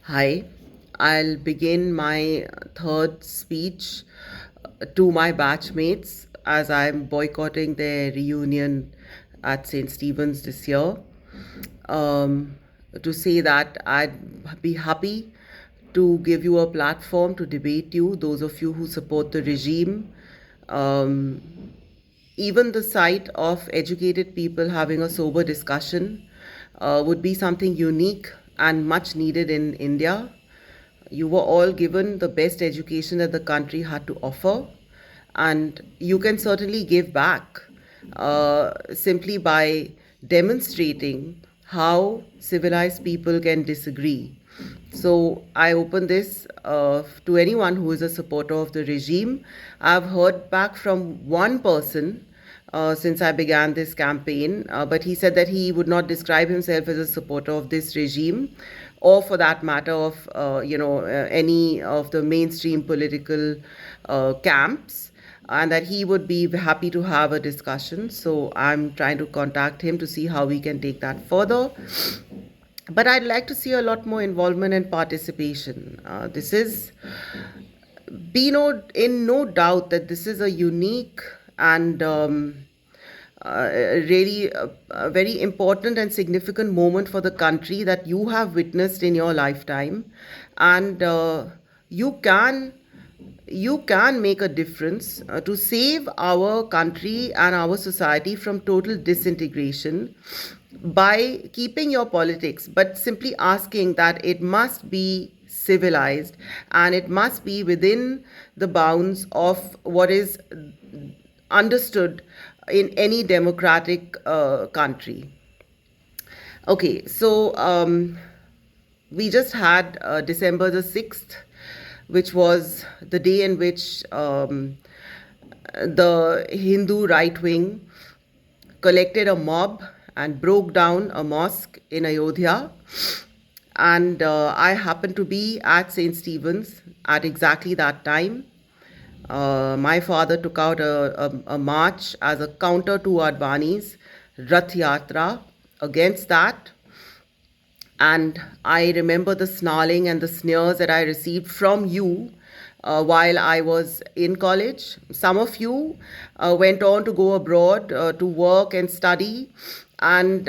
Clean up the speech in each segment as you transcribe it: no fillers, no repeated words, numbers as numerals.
Hi, I'll begin my third speech to my batchmates as I'm boycotting their reunion at St. Stephen's this year. Um, to say that I'd be happy to give you a platform to debate you, those of you who support the regime. Um, Even the sight of educated people having a sober discussion would be something unique and much needed in India. You were all given the best education that the country had to offer, and you can certainly give back simply by demonstrating how civilized people can disagree. So I open this to anyone who is a supporter of the regime. I've heard back from one person since I began this campaign, but he said that he would not describe himself as a supporter of this regime, or for that matter of any of the mainstream political camps, and that he would be happy to have a discussion. So I'm trying to contact him to see how we can take that further. But I'd like to see a lot more involvement and participation. This is in no doubt that this is a unique and really a very important and significant moment for the country that you have witnessed in your lifetime, and you can you can make a difference to save our country and our society from total disintegration by keeping your politics, but simply asking that it must be civilized and it must be within the bounds of what is understood in any democratic country. Okay, so we just had December the 6th, which was the day in which the Hindu right wing collected a mob and broke down a mosque in Ayodhya. And I happened to be at St. Stephen's at exactly that time. My father took out a march as a counter to Advani's Rath Yatra against that. And I remember the snarling and the sneers that I received from you while I was in college. Some of you went on to go abroad to work and study, and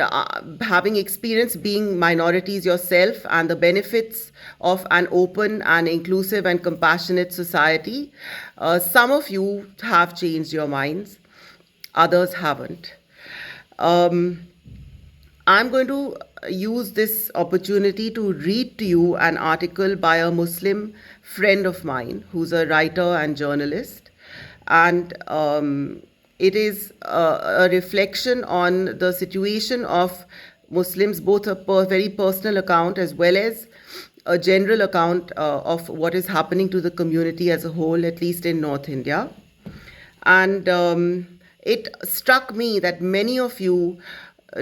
having experience being minorities yourself and the benefits of an open and inclusive and compassionate society. Some of you have changed your minds, others haven't. I'm going to use this opportunity to read to you an article by a Muslim friend of mine who's a writer and journalist. And it is a reflection on the situation of Muslims, both a very personal account as well as a general account of what is happening to the community as a whole, at least in North India. And it struck me that many of you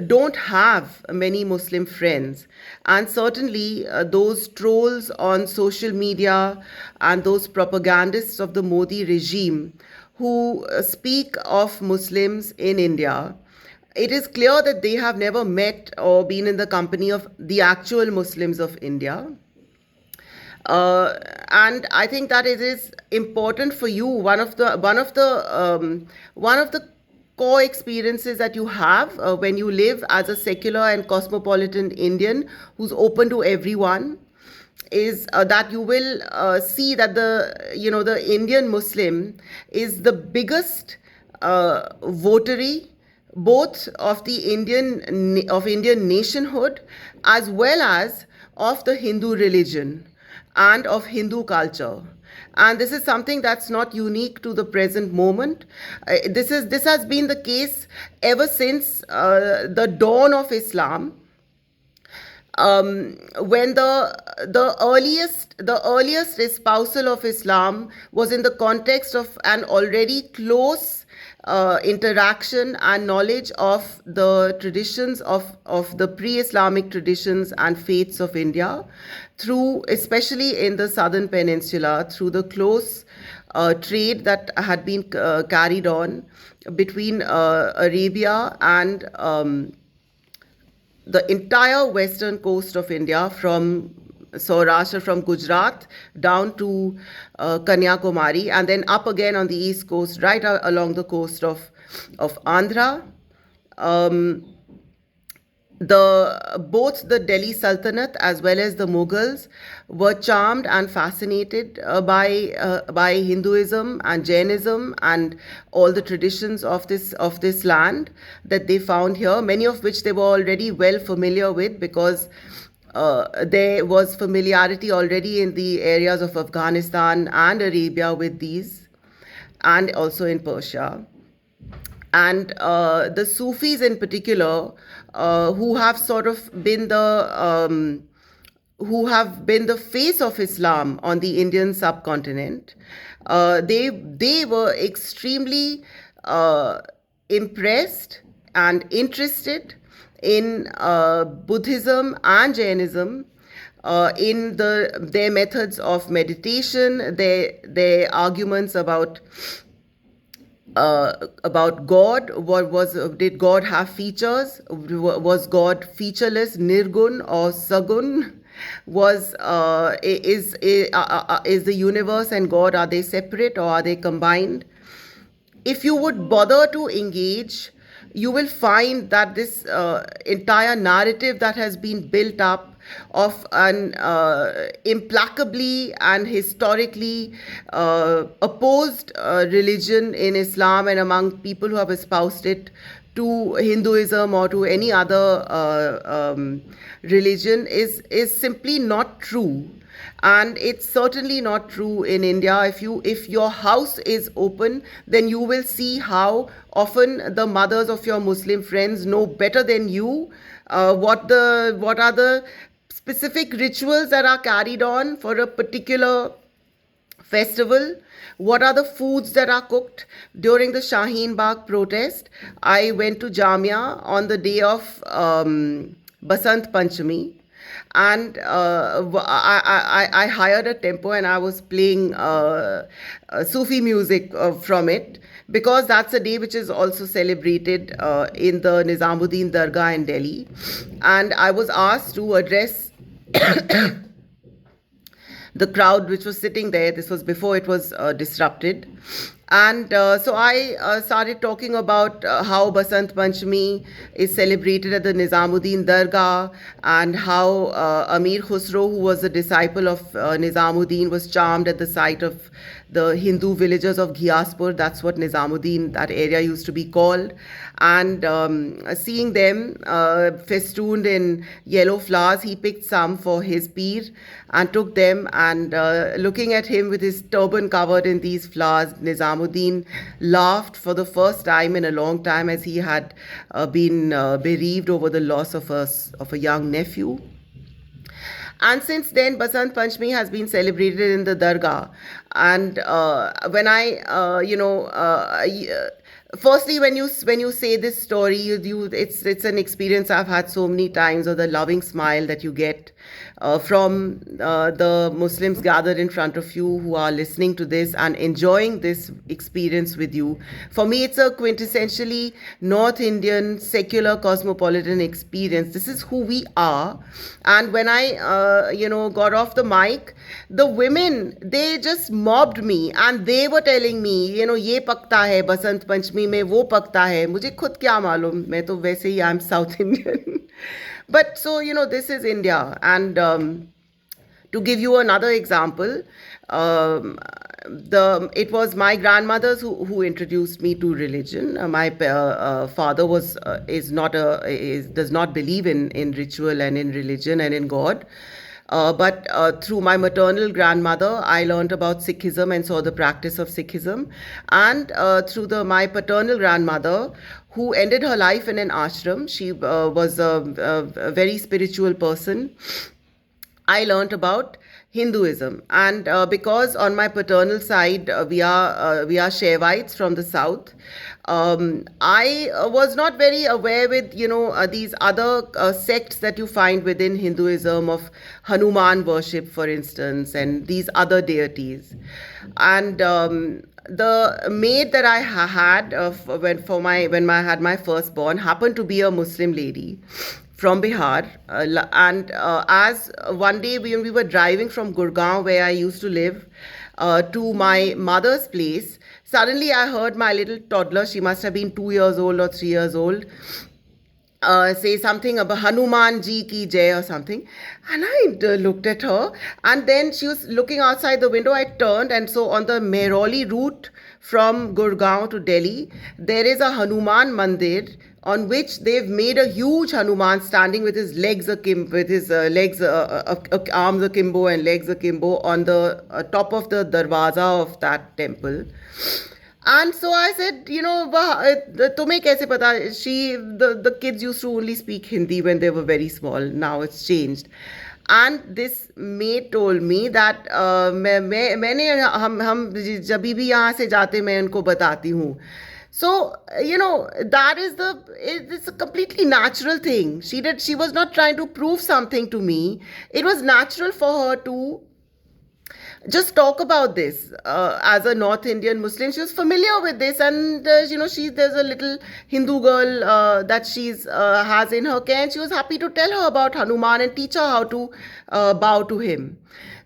don't have many Muslim friends. And certainly those trolls on social media and those propagandists of the Modi regime who speak of Muslims in India, it is clear that they have never met or been in the company of the actual Muslims of India. And I think that it is important for you. One of the core experiences that you have when you live as a secular and cosmopolitan Indian who's open to everyone is that you will see that the Indian Muslim is the biggest votary both of the Indian nationhood as well as of the Hindu religion and of Hindu culture. And this is something that's not unique to the present moment. This has been the case ever since the dawn of Islam, when the earliest espousal of Islam was in the context of an already close interaction and knowledge of the traditions of the pre-Islamic traditions and faiths of India, through, especially in the southern peninsula, through the close trade that had been carried on between Arabia and the entire western coast of India, from Saurashtra from Gujarat down to Kanyakumari, and then up again on the east coast, right along the coast of Andhra. Um, the both the Delhi Sultanate as well as the Mughals were charmed and fascinated by Hinduism and Jainism and all the traditions of this land that they found here. Many of which they were already well familiar with, because there was familiarity already in the areas of Afghanistan and Arabia with these, and also in Persia. And the Sufis in particular, who have sort of been the face of Islam on the Indian subcontinent, they were extremely impressed and interested in Buddhism and Jainism, in their methods of meditation, their arguments about God. Did God have features? Was God featureless, nirgun or sagun? Is the universe and God, are they separate or are they combined? If you would bother to engage, you will find that this entire narrative that has been built up of an implacably and historically opposed religion in Islam and among people who have espoused it to Hinduism or to any other religion is simply not true. And it's certainly not true in India. If your house is open, then you will see how often the mothers of your Muslim friends know better than you what are the specific rituals that are carried on for a particular festival. What are the foods that are cooked during the Shaheen Bagh protest? I went to Jamia on the day of Basant Panchami, and I hired a tempo and I was playing Sufi music from it, because that's a day which is also celebrated in the Nizamuddin Dargah in Delhi. And I was asked to address the crowd which was sitting there. This was before it was disrupted. And so I started talking about how Basant Panchami is celebrated at the Nizamuddin Dargah, and how Amir Khusro, who was a disciple of Nizamuddin, was charmed at the sight of the Hindu villagers of Ghiaspur. That's what Nizamuddin, that area, used to be called. And seeing them festooned in yellow flowers, he picked some for his peer and took them. And looking at him with his turban covered in these flowers, Nizamuddin laughed for the first time in a long time, as he had been bereaved over the loss of a young nephew. And since then, Basant Panchami has been celebrated in the Dargah. And when firstly, when you say this story, it's an experience I've had so many times, or the loving smile that you get from the Muslims gathered in front of you who are listening to this and enjoying this experience with you. For me, it's a quintessentially North Indian secular cosmopolitan experience. This is who we are. And when I got off the mic, the women, they just mobbed me, and they were telling me, ye pakta hai Basant Panchami mein, wo pakta hai. Mujhe khud kya malum, main to वैसे ही I'm South Indian. But so, this is India. And to give you another example, it was my grandmothers who introduced me to religion. My father does not believe in ritual and in religion and in God. But through my maternal grandmother, I learned about Sikhism and saw the practice of Sikhism. And through my paternal grandmother, who ended her life in an ashram, she was a very spiritual person, I learnt about Hinduism. And because on my paternal side we are Shaivites from the south, I was not very aware with these other sects that you find within Hinduism, of Hanuman worship, for instance, and these other deities. And the maid that I had when I had my firstborn happened to be a Muslim lady. from Bihar. And as one day when we were driving from Gurgaon, where I used to live, to my mother's place, suddenly I heard my little toddler, she must have been 2 years old or 3 years old, say something about Hanuman Ji ki Jai or something. And I looked at her, and then she was looking outside the window. I turned, and so on the Mehrauli route from Gurgaon to Delhi, there is a Hanuman Mandir on which they've made a huge Hanuman standing with his legs akimbo, with his arms akimbo and legs akimbo on the top of the darwaza of that temple. And so I said, तुम्हें कैसे पता? The kids used to only speak Hindi when they were very small. Now it's changed. And this maid told me that मैंने हम जब भी यहाँ से जाते मैं उनको बताती हूँ. So, that is it's a completely natural thing. She was not trying to prove something to me. It was natural for her to just talk about this as a North Indian Muslim. She was familiar with this, and there's a little Hindu girl that she's has in her care, and she was happy to tell her about Hanuman and teach her how to bow to him.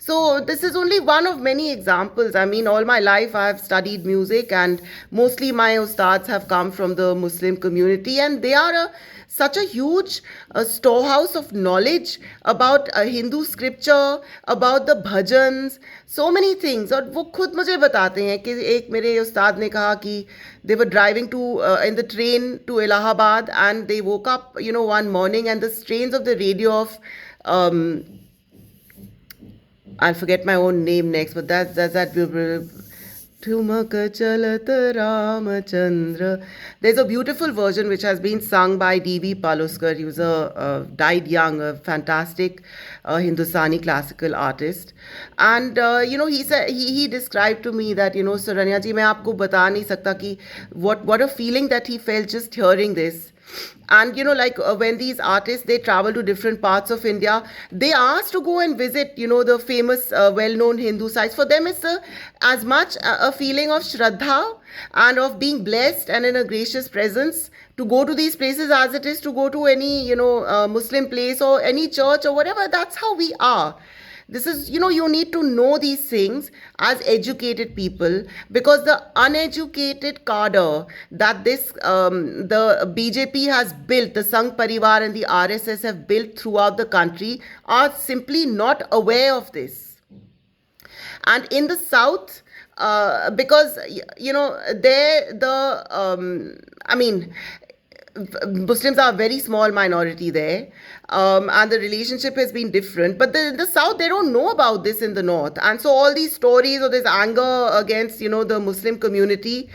So this is only one of many examples. I mean, all my life I have studied music, and mostly my ustads have come from the Muslim community, and they are such a huge storehouse of knowledge about Hindu scripture, about the bhajans, so many things. और वो खुद मुझे बताते हैं कि एक मेरे उस्ताद ने कहा कि they were driving in the train to Allahabad, and they woke up one morning, and the strains of the radio of I'll forget my own name next, but that's that. Thumaka chalat Ramachandra. There's a beautiful version which has been sung by D.V. Paluskar. He was died young, a fantastic Hindustani classical artist. And he said he described to me that Saranya ji, मैं आपको बता नहीं सकता कि what a feeling that he felt just hearing this. And when these artists, they travel to different parts of India, they asked to go and visit the famous well-known Hindu sites. For them it's as much a feeling of shraddha and of being blessed and in a gracious presence to go to these places as it is to go to any Muslim place or any church or whatever. That's how we are. This is, you need to know these things as educated people, because the uneducated cadre that the BJP has built, the Sangh Parivar and the RSS have built throughout the country, are simply not aware of this. And in the South, because, Muslims are a very small minority there, and the relationship has been different. But in the South, they don't know about this in the North. And so all these stories or this anger against, the Muslim community,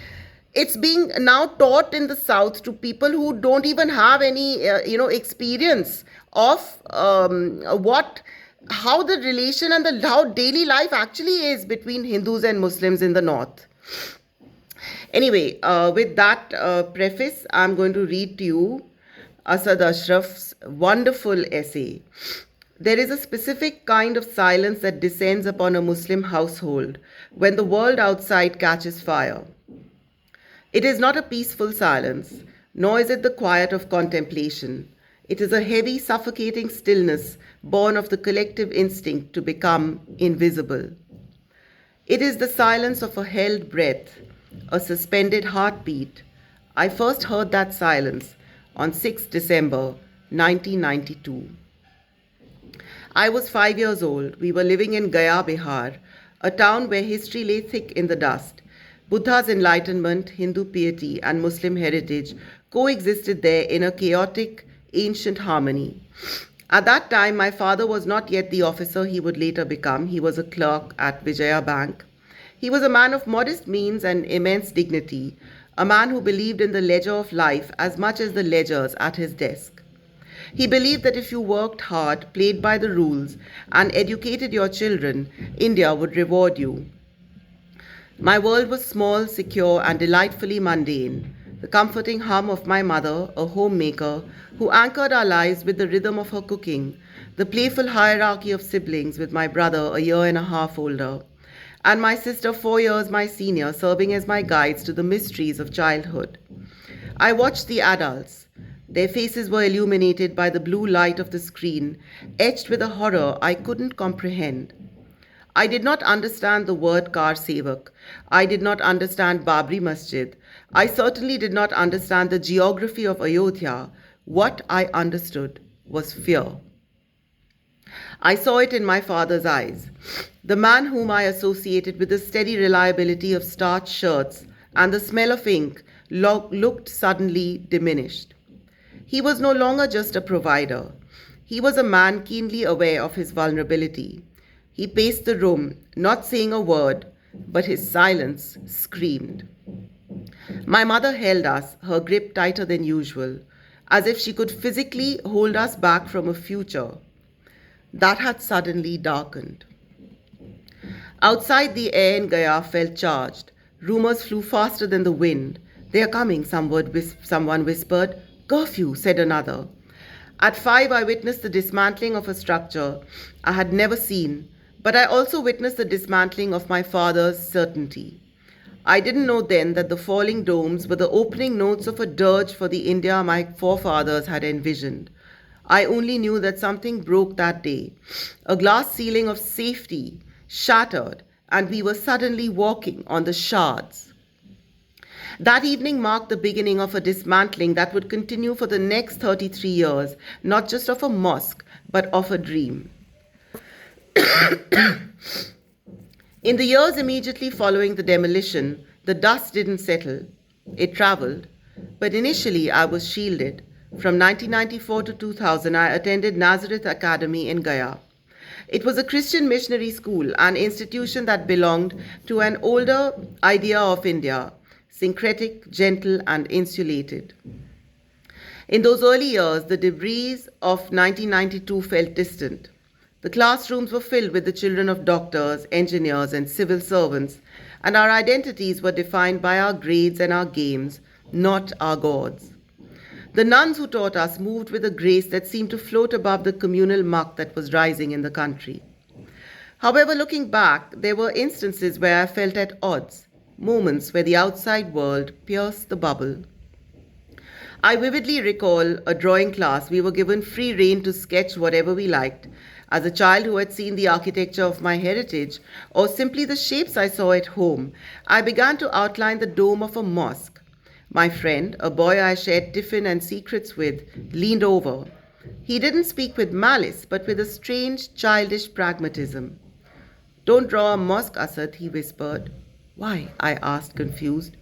it's being now taught in the South to people who don't even have any, experience of how the relation and how daily life actually is between Hindus and Muslims in the North. Anyway, with that preface, I'm going to read to you Asad Ashraf's wonderful essay. There is a specific kind of silence that descends upon a Muslim household when the world outside catches fire. It is not a peaceful silence, nor is it the quiet of contemplation. It is a heavy, suffocating stillness born of the collective instinct to become invisible. It is the silence of a held breath, a suspended heartbeat. I first heard that silence on 6 December 1992. I was 5 years old. We were living in Gaya, Bihar, a town where history lay thick in the dust. Buddha's enlightenment, Hindu piety, and Muslim heritage coexisted there in a chaotic, ancient harmony. At that time, my father was not yet the officer he would later become. He was a clerk at Vijaya Bank. He was a man of modest means and immense dignity, a man who believed in the ledger of life as much as the ledgers at his desk. He believed that if you worked hard, played by the rules, and educated your children, India would reward you. My world was small, secure, and delightfully mundane. The comforting hum of my mother, a homemaker, who anchored our lives with the rhythm of her cooking, the playful hierarchy of siblings with my brother a year and a half older, and my sister 4 years my senior, serving as my guides to the mysteries of childhood. I watched the adults, Their faces were illuminated by the blue light of the screen, etched with a horror I couldn't comprehend. I did not understand the word Kar Sevak. I did not understand Babri Masjid. I certainly did not understand the geography of Ayodhya. What I understood was fear. I saw it in my father's eyes. The man whom I associated with the steady reliability of starched shirts and the smell of ink looked suddenly diminished. He was no longer just a provider. He was a man keenly aware of his vulnerability. He paced the room, not saying a word, but his silence screamed. My mother held us, her grip tighter than usual, as if she could physically hold us back from a future that had suddenly darkened. Outside, the air in Gaya felt charged. Rumors flew faster than the wind. They are coming, someone whispered. Curfew, said another. At 5, I witnessed the dismantling of a structure I had never seen, but I also witnessed the dismantling of my father's certainty. I didn't know then that the falling domes were the opening notes of a dirge for the India my forefathers had envisioned. I only knew that something broke that day. A glass ceiling of safety shattered, and we were suddenly walking on the shards. That evening marked the beginning of a dismantling that would continue for the next 33 years, not just of a mosque, but of a dream. In the years immediately following the demolition, the dust didn't settle. It traveled. But initially, I was shielded. From 1994 to 2000, I attended Nazareth Academy in Gaya. It was a Christian missionary school, an institution that belonged to an older idea of India, syncretic, gentle, and insulated. In those early years, the debris of 1992 felt distant. The classrooms were filled with the children of doctors, engineers, and civil servants, and our identities were defined by our grades and our games, not our gods. The nuns who taught us moved with a grace that seemed to float above the communal muck that was rising in the country. However, looking back, there were instances where I felt at odds, moments where the outside world pierced the bubble. I vividly recall a drawing class. We were given free rein to sketch whatever we liked. As a child who had seen the architecture of my heritage, or simply the shapes I saw at home, I began to outline the dome of a mosque. My friend, a boy I shared tiffin and secrets with, leaned over. He didn't speak with malice, but with a strange, childish pragmatism. Don't draw a mosque, Asad, he whispered. Why? I asked, confused.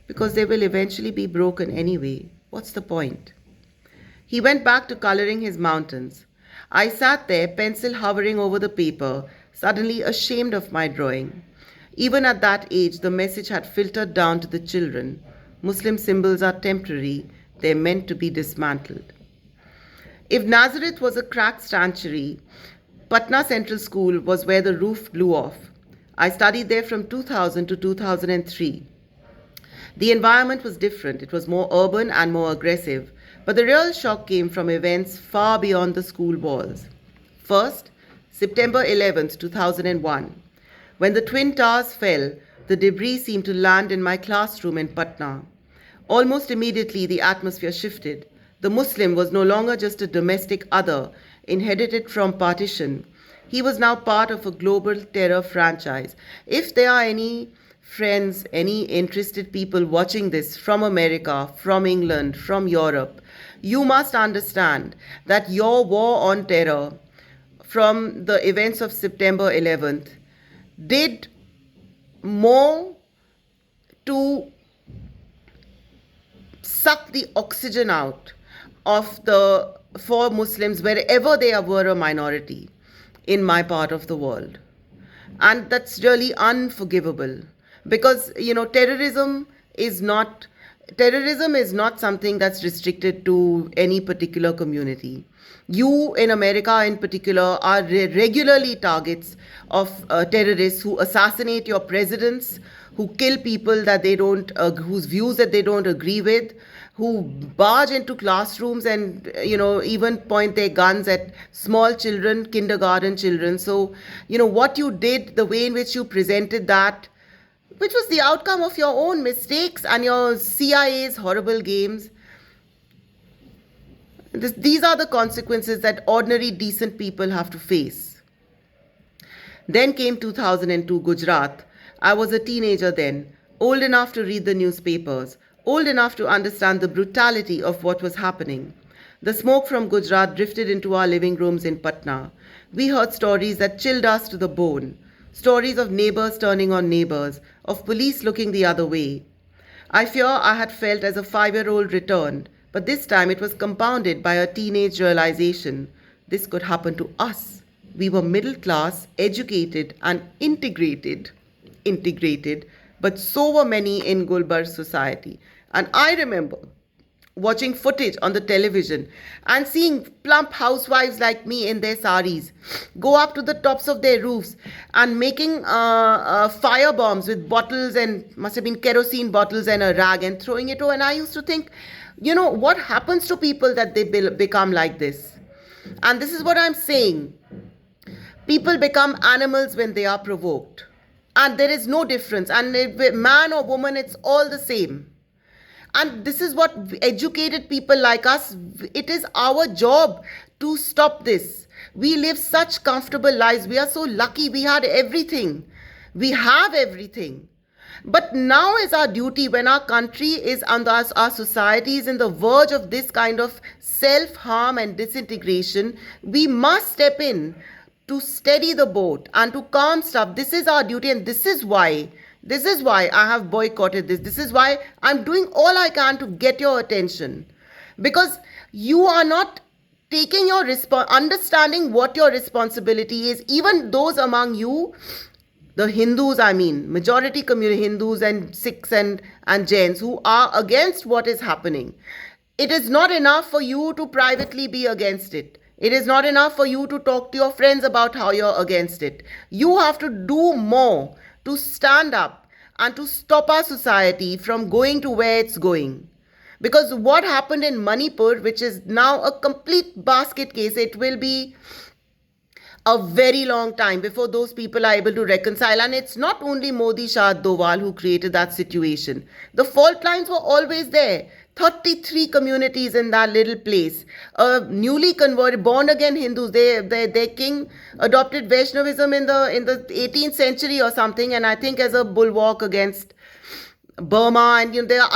Because they will eventually be broken anyway. What's the point? He went back to coloring his mountains. I sat there, pencil hovering over the paper, suddenly ashamed of my drawing. Even at that age, the message had filtered down to the children. Muslim symbols are temporary, they're meant to be dismantled. If Nazareth was a cracked sanctuary, Patna Central School was where the roof blew off. I studied there from 2000 to 2003. The environment was different. It was more urban and more aggressive. But the real shock came from events far beyond the school walls. First, September 11th, 2001. When the Twin Towers fell, the debris seemed to land in my classroom in Patna. Almost immediately, the atmosphere shifted. The Muslim was no longer just a domestic other, inherited from partition. He was now part of a global terror franchise. If there are any friends, any interested people watching this from America, from England, from Europe, you must understand that your war on terror from the events of September 11th did more to suck the oxygen out of for Muslims wherever they were a minority in my part of the world. And that's really unforgivable because, terrorism is not something that's restricted to any particular community. You in America in particular are regularly targets of terrorists who assassinate your presidents, who kill people that they don't, whose views that they don't agree with, who barge into classrooms and, even point their guns at small children, kindergarten children. So, what you did, the way in which you presented that, which was the outcome of your own mistakes and your CIA's horrible games, These are the consequences that ordinary, decent people have to face. Then came 2002 Gujarat. I was a teenager then, old enough to read the newspapers, old enough to understand the brutality of what was happening. The smoke from Gujarat drifted into our living rooms in Patna. We heard stories that chilled us to the bone. Stories of neighbors turning on neighbors, of police looking the other way. I fear I had felt as a 5-year-old returned, but this time it was compounded by a teenage realization. This could happen to us. We were middle class, educated, and integrated, but so were many in Gulbarga society. And I remember watching footage on the television and seeing plump housewives like me in their saris go up to the tops of their roofs and making fire bombs with bottles, and must have been kerosene bottles and a rag, and throwing it over. And I used to think, what happens to people that they become like this? And this is what I'm saying. People become animals when they are provoked. And there is no difference. And man or woman, it's all the same. And this is what educated people like us, it is our job to stop this. We live such comfortable lives. We are so lucky. We had everything. We have everything. But now is our duty, when our country is and our society is in the verge of this kind of self-harm and disintegration, we must step in to steady the boat and to calm stuff. This is our duty, and this is why I have boycotted this. This is why I'm doing all I can to get your attention. Because you are not taking your understanding what your responsibility is. Even those among you, the Hindus, majority community, Hindus and Sikhs and Jains who are against what is happening. It is not enough for you to privately be against it. It is not enough for you to talk to your friends about how you're against it. You have to do more to stand up and to stop our society from going to where it's going. Because what happened in Manipur, which is now a complete basket case, it will be a very long time before those people are able to reconcile. And it's not only Modi Shah Doval who created that situation. The fault lines were always there. 33 communities in that little place. Newly converted, born again Hindus. Their king adopted Vaishnavism in the 18th century or something, and I think as a bulwark against Burma. And there are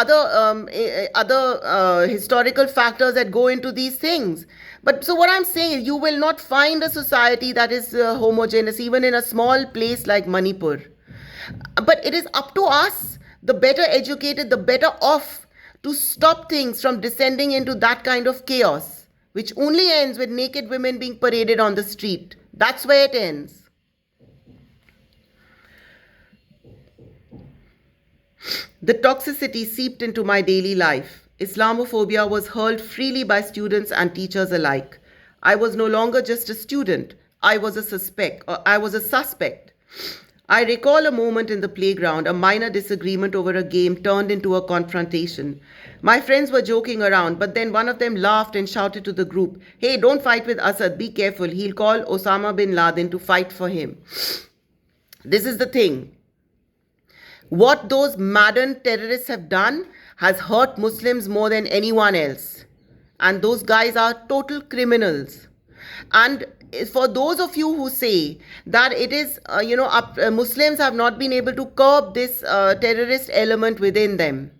other historical factors that go into these things. But so what I'm saying is, you will not find a society that is homogeneous, even in a small place like Manipur. But it is up to us, the better educated, the better off, to stop things from descending into that kind of chaos, which only ends with naked women being paraded on the street. That's where it ends. The toxicity seeped into my daily life. Islamophobia was hurled freely by students and teachers alike. I was no longer just a student. I was a suspect. I recall a moment in the playground, a minor disagreement over a game turned into a confrontation. My friends were joking around, but then one of them laughed and shouted to the group, "Hey, don't fight with Assad, be careful. He'll call Osama bin Laden to fight for him." This is the thing. What those maddened terrorists have done has hurt Muslims more than anyone else. And those guys are total criminals. And for those of you who say that it is, Muslims have not been able to curb this terrorist element within them,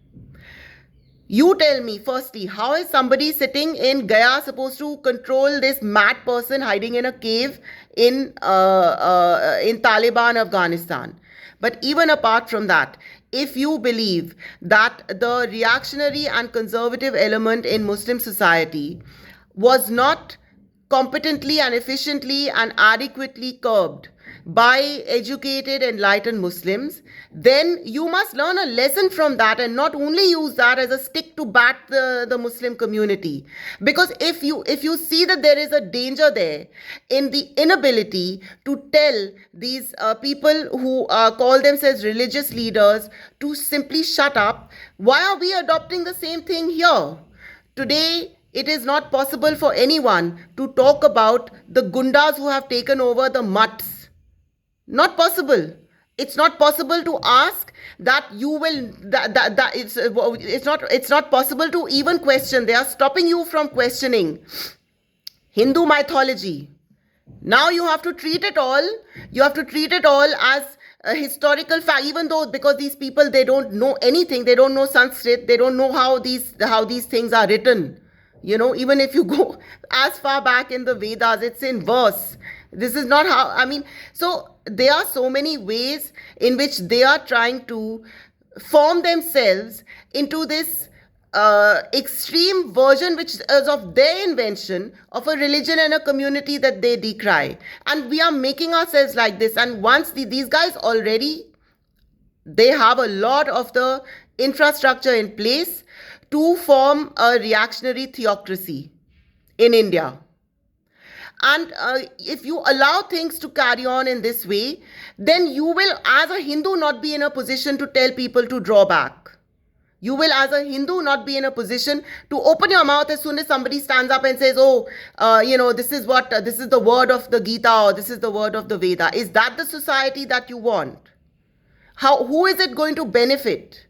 you tell me, firstly, how is somebody sitting in Gaya supposed to control this mad person hiding in a cave in Taliban, Afghanistan? But even apart from that, if you believe that the reactionary and conservative element in Muslim society was not competently and efficiently and adequately curbed by educated, enlightened Muslims, then you must learn a lesson from that and not only use that as a stick to bat the Muslim community. Because if you see that there is a danger there in the inability to tell these people who call themselves religious leaders to simply shut up, why are we adopting the same thing here? Today, it is not possible for anyone to talk about the gundas who have taken over the mutts. Not possible. it's not possible to ask that you will that it's not possible to even question. They are stopping you from questioning Hindu mythology. Now you have to treat it all as a historical fact, even though, because these people, they don't know anything, they don't know Sanskrit, they don't know how these things are written. Even if you go as far back in the Vedas, it's in verse. This is not how, I mean, so there are so many ways in which they are trying to form themselves into this extreme version, which is of their invention of a religion and a community that they decry. And we are making ourselves like this. And once these guys already, they have a lot of the infrastructure in place to form a reactionary theocracy in India. And if you allow things to carry on in this way, then you will, as a Hindu, not be in a position to tell people to draw back. You will, as a Hindu, not be in a position to open your mouth as soon as somebody stands up and says, oh, this is the word of the Gita, or this is the word of the Veda. Is that the society that you want? Who is it going to benefit?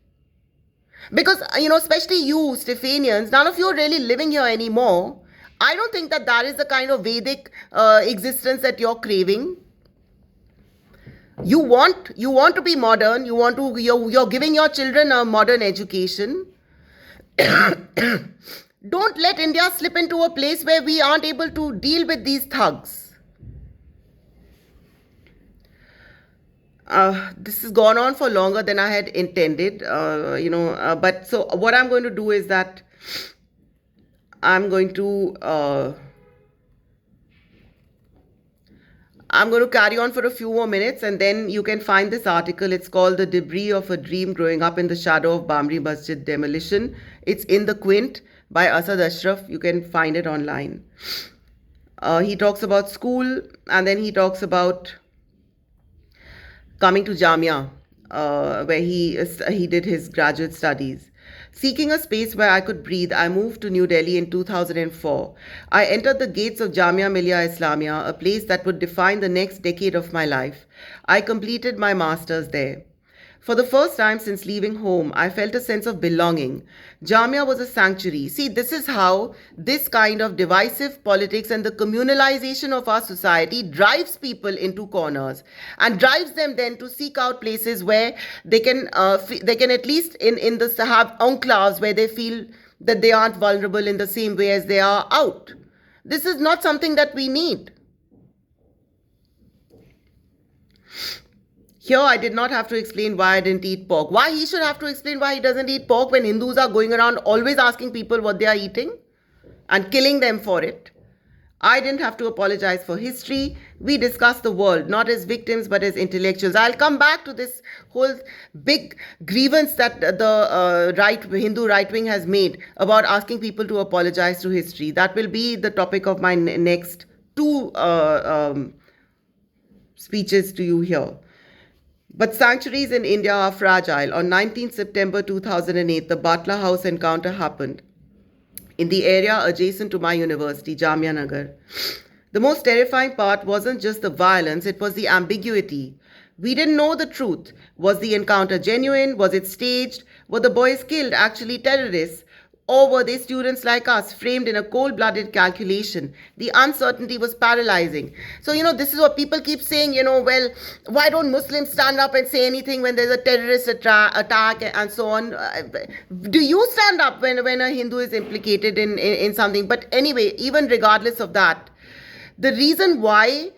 Because, especially you, Stephanians, none of you are really living here anymore. I don't think that is the kind of Vedic existence that you're craving. You want to be modern. You're giving your children a modern education. Don't let India slip into a place where we aren't able to deal with these thugs. This has gone on for longer than I had intended, but so what I'm going to do is that I'm going to carry on for a few more minutes, and then you can find this article. It's called "The Debris of a Dream Growing Up in the Shadow of Bamri Masjid Demolition." It's in the Quint by Asad Ashraf. You can find it online. He talks about school, and then he talks about coming to Jamia, where he did his graduate studies. Seeking a space where I could breathe, I moved to New Delhi in 2004. I entered the gates of Jamia Millia Islamia, a place that would define the next decade of my life. I completed my master's there. For the first time since leaving home, I felt a sense of belonging. Jamia was a sanctuary. See, this is how this kind of divisive politics and the communalization of our society drives people into corners and drives them then to seek out places where they can at least in the have enclaves where they feel that they aren't vulnerable in the same way as they are out. This is not something that we need. Here, I did not have to explain why I didn't eat pork. Why he should have to explain why he doesn't eat pork when Hindus are going around always asking people what they are eating and killing them for it. I didn't have to apologize for history. We discussed the world, not as victims, but as intellectuals. I'll come back to this whole big grievance that the Hindu right wing has made about asking people to apologize to history. That will be the topic of my next two speeches to you here. But sanctuaries in India are fragile. On 19 September 2008, the Batla House encounter happened in the area adjacent to my university, Jamia Nagar. The most terrifying part wasn't just the violence, it was the ambiguity. We didn't know the truth. Was the encounter genuine? Was it staged? Were the boys killed actually terrorists? Or were they students like us, framed in a cold-blooded calculation? The uncertainty was paralyzing. So, this is what people keep saying, well, why don't Muslims stand up and say anything when there's a terrorist attack and so on? Do you stand up when a Hindu is implicated in something? But anyway, even regardless of that, the reason why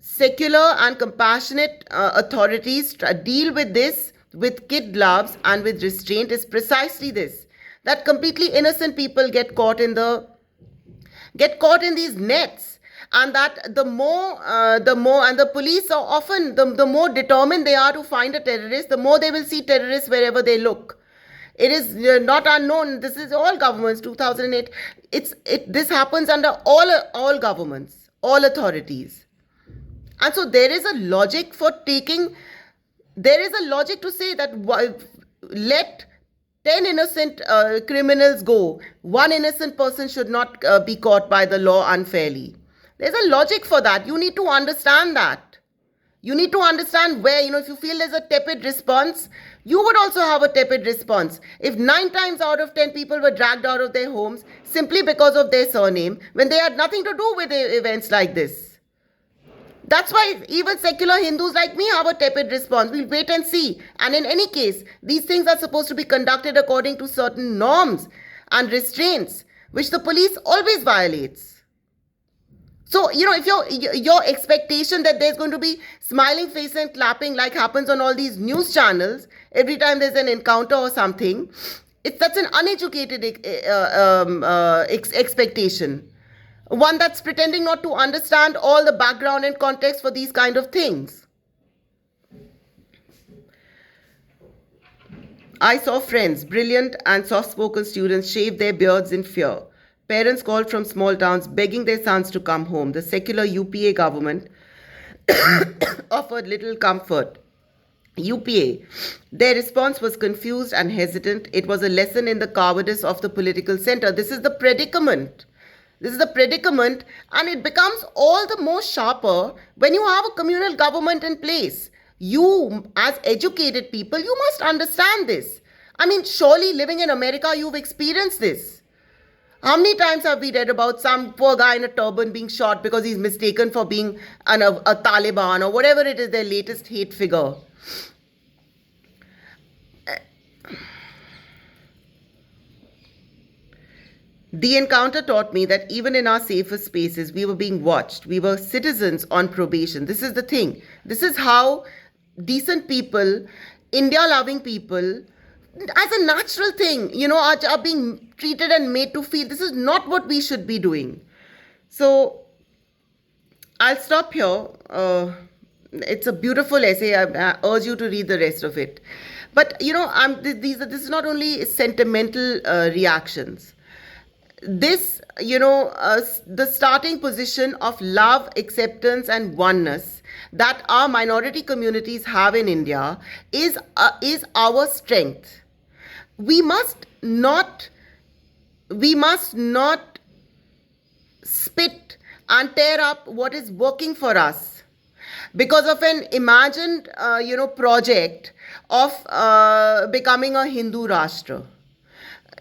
secular and compassionate authorities deal with this with kid gloves and with restraint is precisely this. That completely innocent people get caught in these nets, and that the more and the police are often the more determined they are to find a terrorist, the more they will see terrorists wherever they look. It is not unknown. This is all governments. 2008. This happens under all governments, all authorities, and so there is a logic for taking. There is a logic to say that let 10 innocent criminals go. One innocent person should not be caught by the law unfairly. There's a logic for that. You need to understand that. You need to understand where, if you feel there's a tepid response, you would also have a tepid response. If 9 times out of 10 people were dragged out of their homes simply because of their surname, when they had nothing to do with events like this. That's why even secular Hindus like me have a tepid response. We'll wait and see. And in any case, these things are supposed to be conducted according to certain norms and restraints, which the police always violates. So, if your expectation that there's going to be smiling face and clapping like happens on all these news channels every time there's an encounter or something, that's an uneducated expectation. One that's pretending not to understand all the background and context for these kind of things. I saw friends, brilliant and soft-spoken students, shave their beards in fear. Parents called from small towns begging their sons to come home. The secular UPA government offered little comfort. UPA. Their response was confused and hesitant. It was a lesson in the cowardice of the political center. This is the predicament. And it becomes all the more sharper when you have a communal government in place. You, as educated people, you must understand this. I mean, surely living in America, you've experienced this. How many times have we read about some poor guy in a turban being shot because he's mistaken for being a Taliban or whatever it is, their latest hate figure? The encounter taught me that even in our safest spaces, we were being watched. We were citizens on probation. This is the thing. This is how decent people, India-loving people, as a natural thing, are being treated and made to feel this is not what we should be doing. So, I'll stop here. It's a beautiful essay. I urge you to read the rest of it. But, this is not only sentimental reactions. This, the starting position of love, acceptance and oneness that our minority communities have in India is our strength. We must not spit and tear up what is working for us because of an imagined, project of becoming a Hindu Rashtra.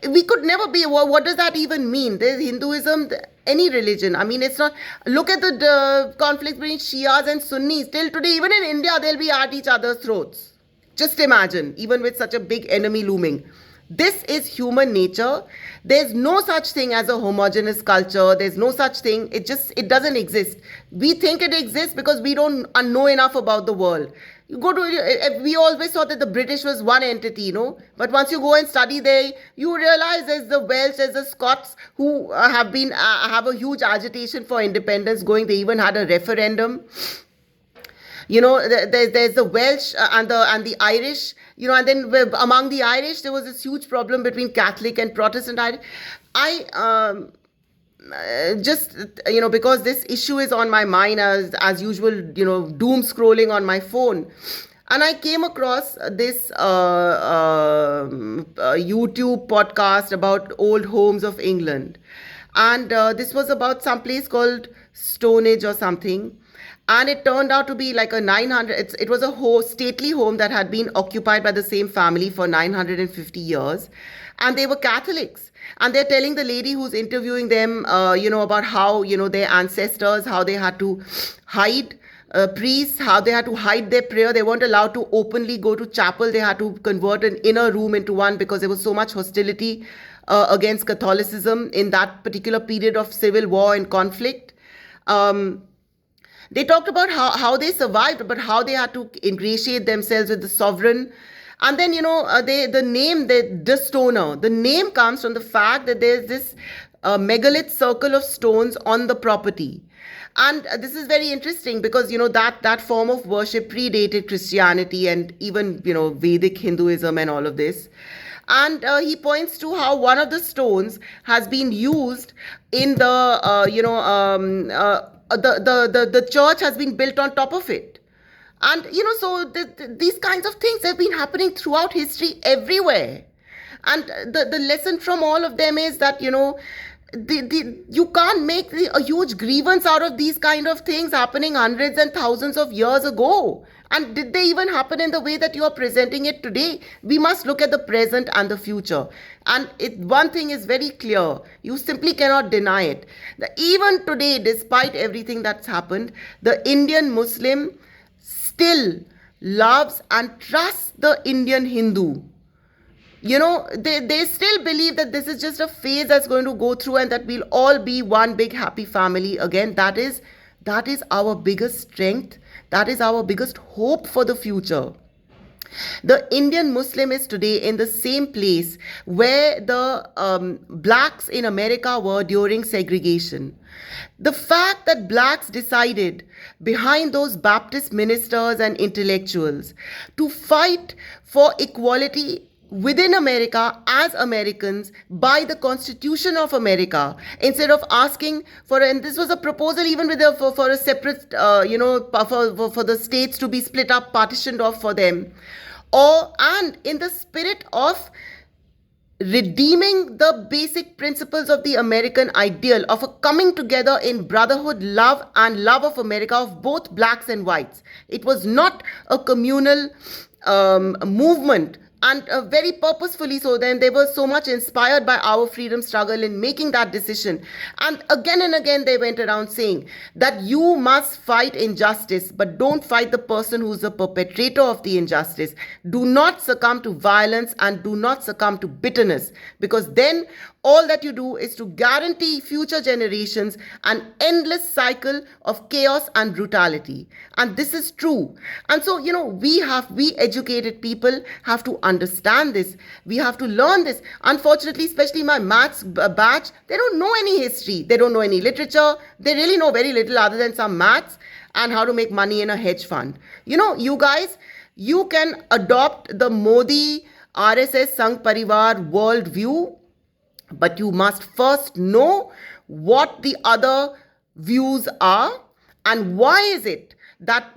We could never be. What does that even mean? There's Hinduism, any religion. I mean, it's not. Look at the conflict between Shias and Sunnis. Till today, even in India, they'll be at each other's throats. Just imagine, even with such a big enemy looming. This is human nature. There's no such thing as a homogeneous culture. There's no such thing. It doesn't exist. We think it exists because we don't know enough about the world. We always thought that the British was one entity, But once you go and study there, you realize there's the Welsh, there's the Scots who have a huge agitation for independence going. They even had a referendum. There's the Welsh and the Irish, and then among the Irish, there was this huge problem between Catholic and Protestant Irish. Because this issue is on my mind as usual, doom scrolling on my phone. And I came across this YouTube podcast about old homes of England. And this was about some place called Stonehenge or something. And it turned out to be like a 900, it was a stately home that had been occupied by the same family for 950 years. And they were Catholics. And they're telling the lady who's interviewing them, about how, their ancestors, how they had to hide priests, how they had to hide their prayer. They weren't allowed to openly go to chapel. They had to convert an inner room into one because there was so much hostility against Catholicism in that particular period of civil war and conflict. They talked about how they survived, but how they had to ingratiate themselves with the sovereign. And then, the name, the stoner, the name comes from the fact that there's this megalith circle of stones on the property. And this is very interesting because, that form of worship predated Christianity and even, Vedic Hinduism and all of this. And he points to how one of the stones has been used in the church has been built on top of it. And, so these kinds of things have been happening throughout history everywhere. And the lesson from all of them is that, You can't make a huge grievance out of these kind of things happening hundreds and thousands of years ago. And did they even happen in the way that you are presenting it today? We must look at the present and the future. And one thing is very clear. You simply cannot deny it. That even today, despite everything that's happened, the Indian Muslim still loves and trusts the Indian Hindu. They still believe that this is just a phase that's going to go through and that we'll all be one big happy family again. That is our biggest strength. That is our biggest hope for the future. The Indian Muslim is today in the same place where the blacks in America were during segregation. The fact that blacks decided, behind those Baptist ministers and intellectuals, to fight for equality within America as Americans by the Constitution of America, instead of asking for, and this was a proposal even with for a separate, for the states to be split up, partitioned off for them, and in the spirit of redeeming the basic principles of the American ideal of a coming together in brotherhood, love, and love of America of both blacks and whites. It was not a communal movement. And very purposefully so. Then they were so much inspired by our freedom struggle in making that decision. And again they went around saying that you must fight injustice, but don't fight the person who's the perpetrator of the injustice. Do not succumb to violence and do not succumb to bitterness, because then all that you do is to guarantee future generations an endless cycle of chaos and brutality. And this is true. And so, we educated people have to understand this. We have to learn this. Unfortunately, especially my maths batch, they don't know any history. They don't know any literature. They really know very little other than some maths and how to make money in a hedge fund. You guys, you can adopt the Modi RSS Sangh Parivar worldview, but you must first know what the other views are and why is it that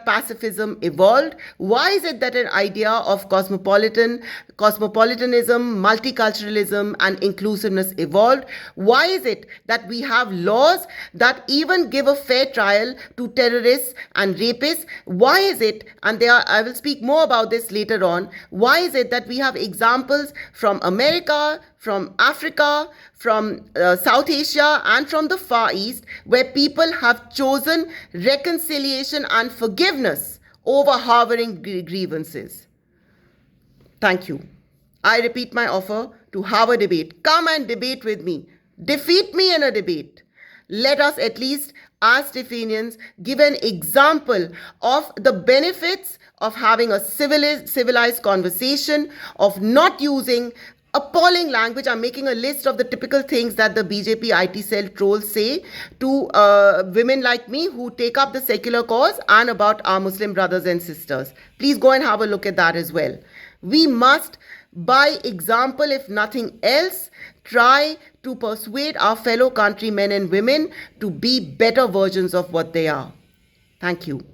pacifism evolved? Why is it that an idea of cosmopolitanism, multiculturalism, and inclusiveness evolved? Why is it that we have laws that even give a fair trial to terrorists and rapists? Why is it, and I will speak more about this later on, why is it that we have examples from America, from Africa, from South Asia, and from the Far East, where people have chosen reconciliation and forgiveness over harboring grievances? Thank you. I repeat my offer to have a debate. Come and debate with me. Defeat me in a debate. Let us at least, as Stephanians, give an example of the benefits of having a civilized conversation, of not using appalling language. I'm making a list of the typical things that the BJP IT cell trolls say to women like me who take up the secular cause and about our Muslim brothers and sisters. Please go and have a look at that as well. We must, by example, if nothing else, try to persuade our fellow countrymen and women to be better versions of what they are. Thank you.